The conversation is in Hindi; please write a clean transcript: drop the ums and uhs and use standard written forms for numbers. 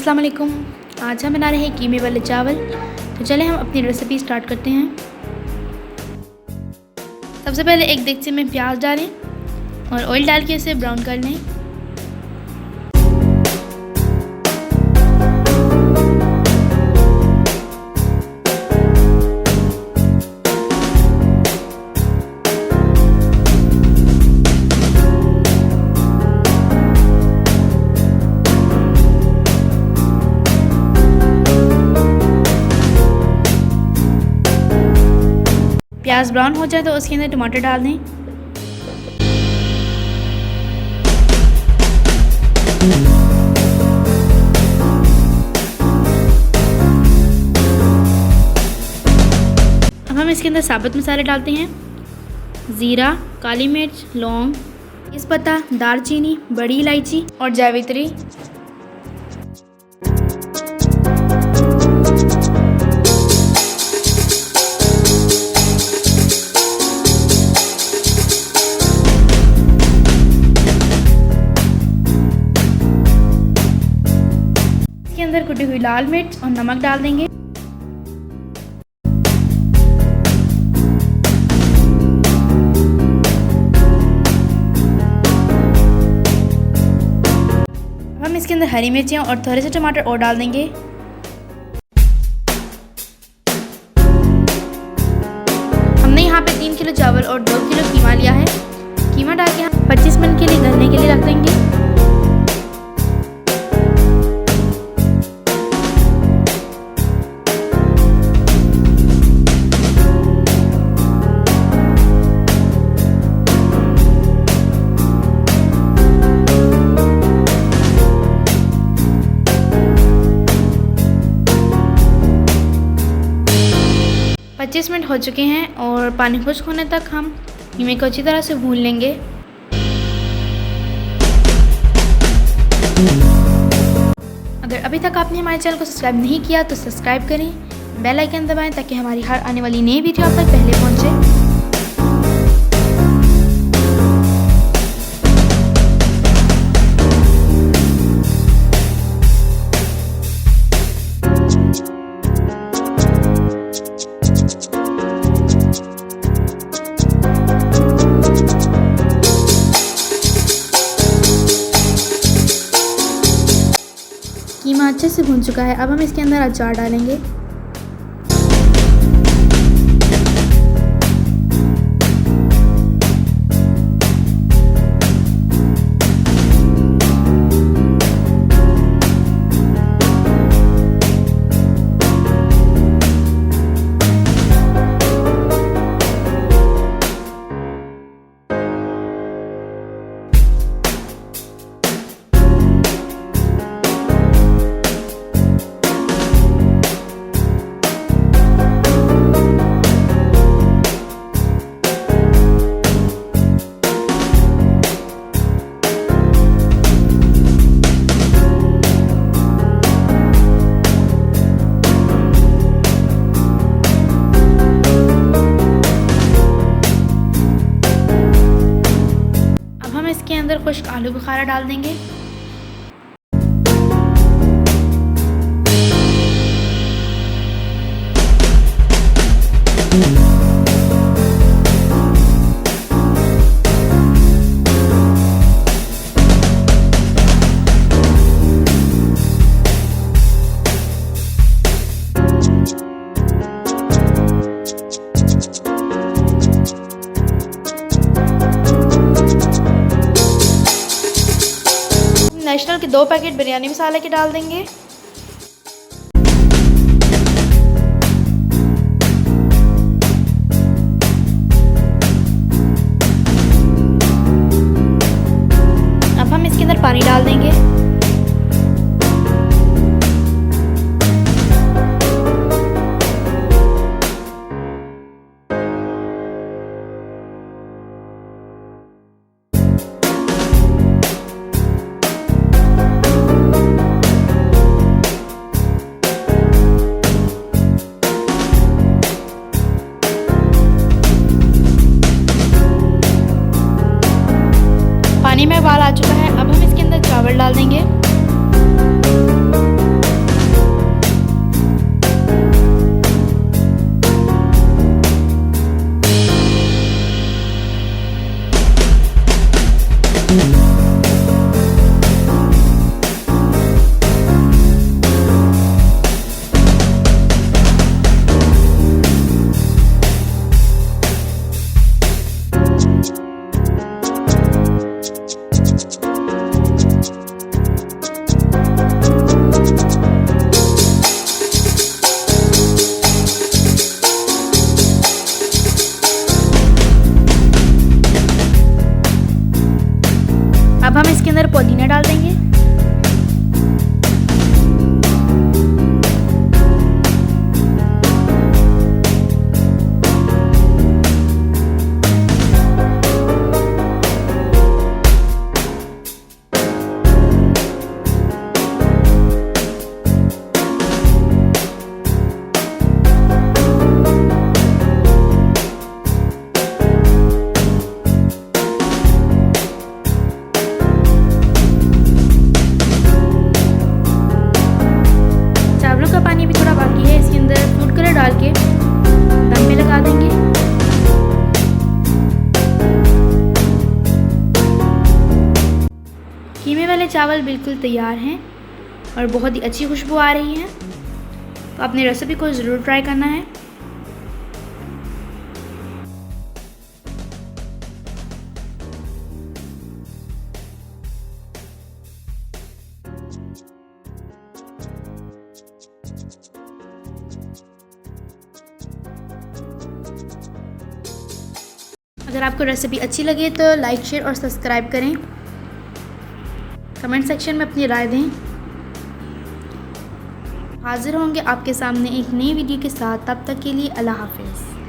अस्सलाम वालेकुम। आज हम बना रहे हैं कीमे वाले चावल। तो चले हम अपनी रेसिपी स्टार्ट करते हैं। सबसे पहले एक देगची में प्याज डालें और ऑयल डाल के इसे ब्राउन कर लें। प्याज ब्राउन हो जाए तो उसके अंदर टमाटर डाल दें। अब हम इसके अंदर साबुत मसाले डालते हैं। ज़ीरा, काली मिर्च, लौंग, तेज़पत्ता, दालचीनी, बड़ी इलायची और जावित्री। अंदर कुटी हुई लाल मिर्च और नमक डाल देंगे। अब हम इसके अंदर हरी मिर्चियाँ और थोड़े से टमाटर और डाल देंगे। हमने यहाँ पे 3 किलो चावल और 2 किलो कीमा लिया है। कीमा डाल के हम 25 मिनट के लिए गलने के लिए रख देंगे। पच्चीस मिनट हो चुके हैं और पानी खुश्क होने तक हम कीमे को अच्छी तरह से भून लेंगे। अगर अभी तक आपने हमारे चैनल को सब्सक्राइब नहीं किया तो सब्सक्राइब करें, बेल आइकन दबाएं ताकि हमारी हर आने वाली नई वीडियो आप तक पहले पहुंचे। कीमा अच्छे से भून चुका है। अब हम इसके अंदर अचार डालेंगे। इसके अंदर खुश्क आलू बुखारा डाल देंगे। नेशनल के 2 पैकेट बिरयानी मसाले के डाल देंगे। अब हम इसके अंदर पानी डाल देंगे। पानी में उबाल आ चुका है। अब हम इसके अंदर चावल डाल देंगे। अब हम इसके अंदर पुदीना डाल देंगे। का पानी भी थोड़ा बाकी है, इसके अंदर फूड कलर डाल के दम में लगा देंगे। कीमे वाले चावल बिल्कुल तैयार हैं और बहुत ही अच्छी खुशबू आ रही है, तो आपने रेसिपी को ज़रूर ट्राई करना है। अगर आपको रेसिपी अच्छी लगे तो लाइक, शेयर और सब्सक्राइब करें। कमेंट सेक्शन में अपनी राय दें। हाजिर होंगे आपके सामने एक नई वीडियो के साथ, तब तक के लिए अल्लाह हाफिज़।